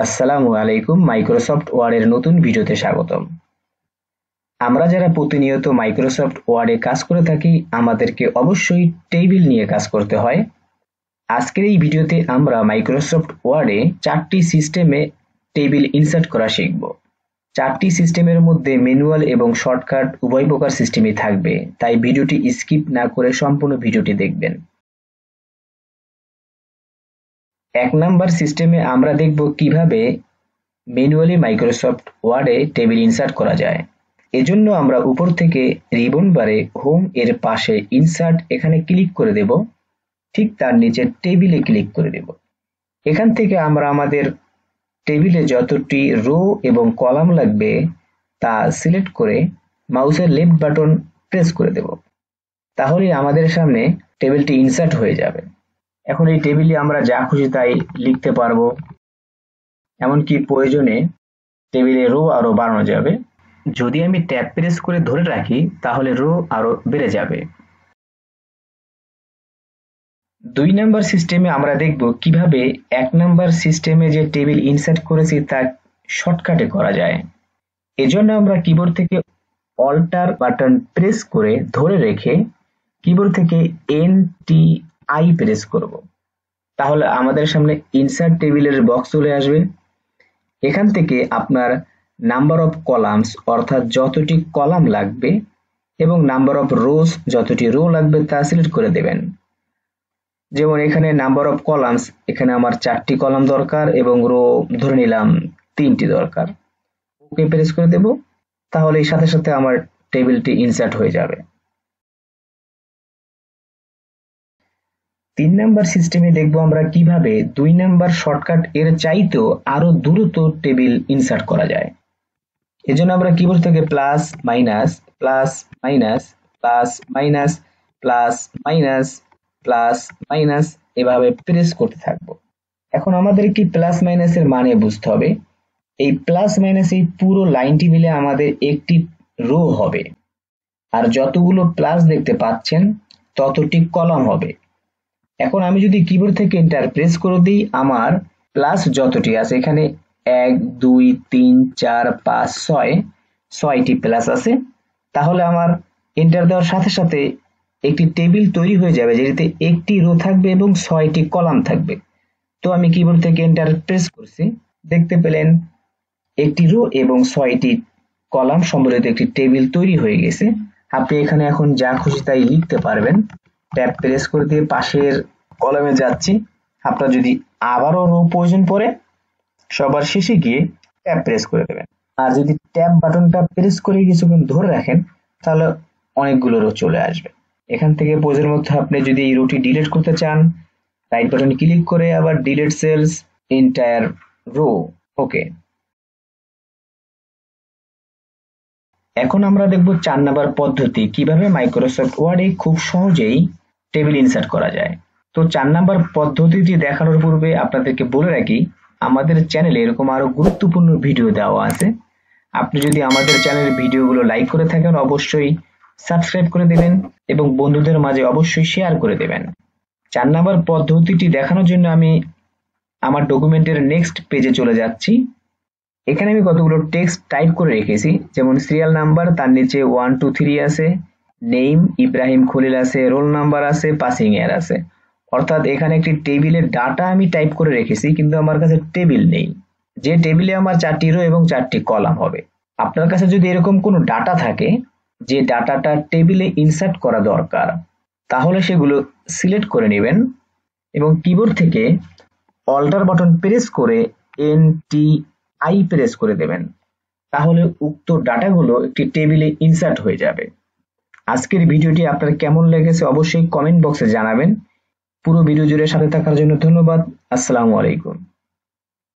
আসসালামু আলাইকুম। মাইক্রোসফট ওয়ার্ডের নতুন ভিডিওতে স্বাগতম। আমরা যারা প্রতিনিয়ত মাইক্রোসফট ওয়ার্ডে কাজ করে থাকি, আমাদেরকে অবশ্যই টেবিল নিয়ে কাজ করতে হয়। আজকের এই ভিডিওতে আমরা মাইক্রোসফট ওয়ার্ডে 4টি সিস্টেমে টেবিল ইনসার্ট করা শিখব। 4টি সিস্টেমের মধ্যে ম্যানুয়াল এবং শর্টকাট উভয় প্রকার সিস্টেমই থাকবে, তাই ভিডিওটি স্কিপ না করে সম্পূর্ণ ভিডিওটি দেখবেন। 1 নাম্বার সিস্টেমে আমরা দেখব কিভাবে ম্যানুয়ালি মাইক্রোসফট ওয়ার্ডে টেবিল ইনসার্ট করা যায়। এজন্য আমরা উপর থেকে রিবন বারে হোম এর পাশে ইনসার্ট এখানে ক্লিক করে দেব, ঠিক তার নিচে টেবিলে ক্লিক করে দেব। এখান থেকে আমরা আমাদের টেবিলে যতটি রো এবং কলাম লাগবে তা সিলেক্ট করে মাউসের লেফট বাটন প্রেস করে দেব। তাহলে আমাদের সামনে টেবিলটি ইনসার্ট হয়ে যাবে। এখন এই টেবিলে আমরা যা খুশি তাই লিখতে পারবো, এমনকি প্রয়োজনে টেবিলে রো আরো বাড়ানো যাবে। যদি আমি ট্যাব প্রেস করে ধরে রাখি তাহলে রো আরো বেড়ে যাবে। 2 নাম্বার সিস্টেমে আমরা দেখব কিভাবে 1 নাম্বার সিস্টেমে যে টেবিল ইনসার্ট করেছি তা শর্টকাটে করা যায়। এজন্য আমরা কিবোর্ড থেকে অল্টার বাটন প্রেস করে ধরে রেখে কিবোর্ড থেকে এনটিআই প্রেস করব। তাহলে আমাদের সামনে ইনসার্ট টেবিলের বক্স চলে আসবে। এখান থেকে আপনার নাম্বার অফ কলামস অর্থাৎ যতটি কলাম লাগবে এবং নাম্বার অফ রোজ যতটি রো লাগবে তা সিলেক্ট করে দেবেন। যেমন এখানে নাম্বার অফ কলামস, এখানে আমার 4টি কলাম দরকার এবং রো ধরে নিলাম 3টি দরকার। ওকে প্রেস করে দেব, তাহলে এর সাথে সাথে আমার টেবিলটি ইনসার্ট হয়ে যাবে। 3 নাম্বার সিস্টেমে দেখব আমরা কিভাবে 2 নাম্বার শর্টকাট এর চাইতেও আরো দ্রুত টেবিল ইনসার্ট করা যায়। এজন্য আমরা কিবোর্ড থেকে plus minus plus minus plus minus plus minus plus minus এভাবে প্রেস করতে থাকব। এখন আমাদের কি প্লাস মাইনাসের মানে বুঝতে হবে। এই প্লাস মাইনাস এই পুরো লাইনটি মিলে আমাদের একটি রো হবে, আর যতগুলো প্লাস দেখতে পাচ্ছেন ততটি কলাম হবে। এখন আমি যদি কিবোর্ড থেকে এন্টার প্রেস করে দিই, আমার প্লাস যতটি আছে এখানে 1 2 3 4 5 6টি প্লাস আছে। তাহলে আমার এন্টার দেওয়ার সাথে সাথে একটি টেবিল তৈরি হয়ে যাবে, যেটিতে একটি রো থাকবে এবং 6টি কলাম থাকবে। তো আমি কিবোর্ড থেকে এন্টার প্রেস করছি, দেখতে পেলেন একটি রো এবং 6টি কলাম সম্বলিত একটি টেবিল তৈরি হয়ে গেছে। আপনি এখানে এখন যা খুশি তাই লিখতে পারবেন। ট্যাব প্রেস করে দিয়ে পাশের কলামে যাচ্ছি। আপনার যদি আবারও রো প্রয়োজন পড়ে সবার শেষে গিয়ে ট্যাব প্রেস করে দেবেন। আর যদি ট্যাব বাটনটা প্রেস করে কিছুক্ষণ ধরে রাখেন তাহলে অনেকগুলো রো চলে আসবে। এখান থেকে প্রয়োজন মতো আপনি যদি এই রোটি ডিলিট করতে চান, রাইট বাটন ক্লিক করে আবার ডিলিট সেলস এন্টায়ার রো, ওকে। এখন আমরা দেখব 4 নাম্বার পদ্ধতি, কিভাবে মাইক্রোসফট ওয়ার্ডে খুব সহজেই টেবিল ইনসার্ট করা যায়। তো 4 নাম্বার পদ্ধতিটি দেখানোর পূর্বে আপনাদেরকে বলে রাখি, আমাদের চ্যানেলে এরকম আরো গুরুত্বপূর্ণ ভিডিও দেওয়া আছে। আপনি যদি আমাদের চ্যানেলের ভিডিওগুলো লাইক করে থাকেন অবশ্যই সাবস্ক্রাইব করে দেবেন এবং বন্ধুদের মাঝে অবশ্যই শেয়ার করে দেবেন। 4 নাম্বার পদ্ধতিটি দেখানোর জন্য আমি আমার ডকুমেন্টের নেক্সট পেজে চলে যাচ্ছি। এখানে আমি কতগুলো টেক্সট টাইপ করে রেখেছি, যেমন সিরিয়াল নাম্বার, তার নিচে 1 2 3 আছে, নেম ইব্রাহিম খলিল আছে, রোল নাম্বার আছে, পাসিং ইয়ার আছে। অর্থাৎ এখানে একটি টেবিলের ডাটা আমি টাইপ করে রেখেছি, কিন্তু আমার কাছে টেবিল নেই, যে টেবিলে আমার 4টি রো এবং 4টি কলাম হবে। আপনার কাছে যদি এরকম কোনো ডাটা থাকে যে ডাটাটা টেবিলে ইনসার্ট করা দরকার, তাহলে সেগুলো সিলেক্ট করে নেবেন এবং কিবোর্ড থেকে অল্টার বাটন প্রেস করে এনটিআই প্রেস করে দেবেন। তাহলে উক্ত ডাটাগুলো একটি টেবিলে ইনসার্ট হয়ে যাবে। আজকের ভিডিওটি আপনার কেমন লেগেছে অবশ্যই কমেন্ট বক্সে জানাবেন। পুরো ভিডিও জুড়ে সাথে থাকার জন্য ধন্যবাদ। আসসালামু আলাইকুম।